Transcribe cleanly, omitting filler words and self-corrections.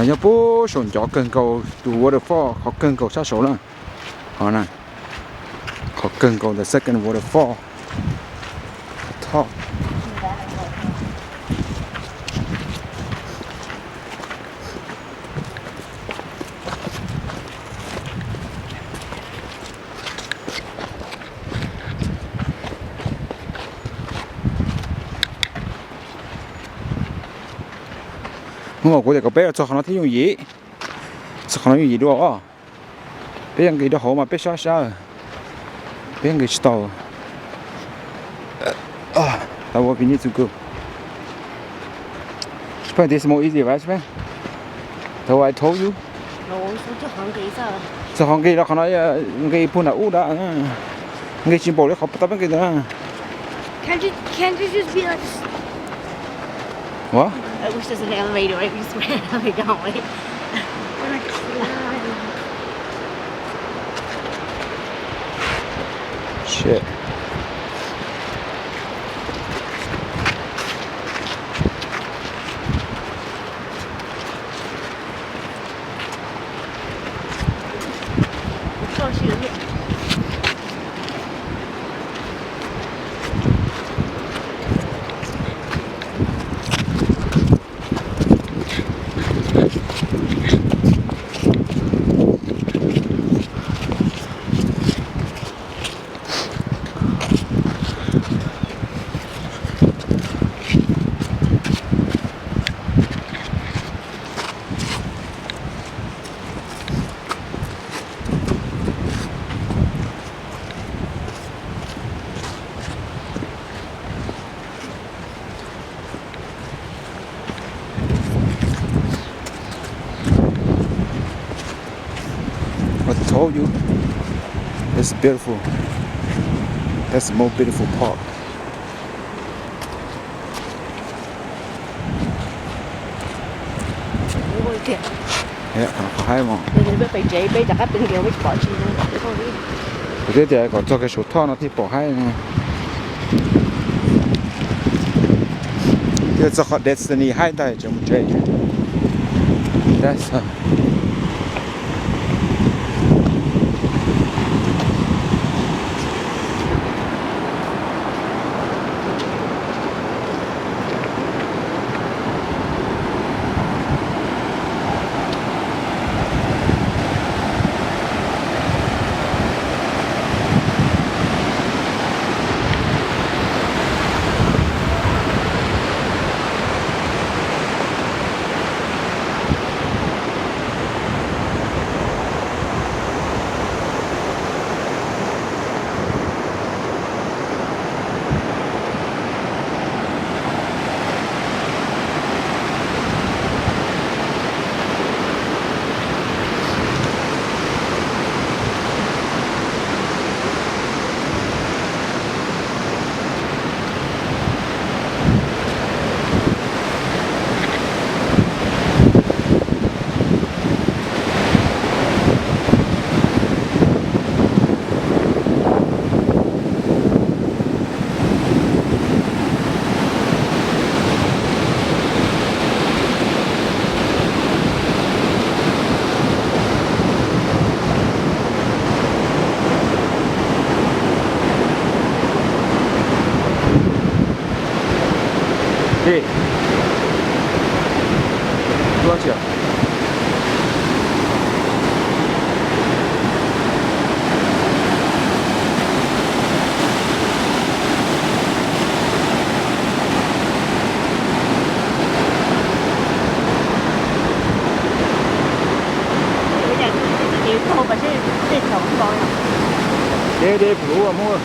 nó nhớ bố sồn chó cần cầu to waterfall họ cần cầu sát số nữa họ này họ cần cầu the second waterfall top nhưng mà cô có bé cho nó thấy dùng gì sao nó dùng gì đâu bé ăn cái đó hổ mà bé sao sao bé ăn cái store that's what we need to go Spain this is more easy right Spain so I told you sao không cái đóเขาnói cái phun là u đó cái chim bồ đấyเขาtập cái đó Can't you just be like what I wish there's an elevator right we swear how they going shit I told you it's beautiful that's the most beautiful part yeah có hai mà bây giờ các bên kia biết bỏ chi thôi thế thì còn cho cái số thon nó thì bỏ hai này thì cho họ destiny hai tay trong chơi that's Hey, 多少钱？Cô mà sẽ đi chồng con để bự à mua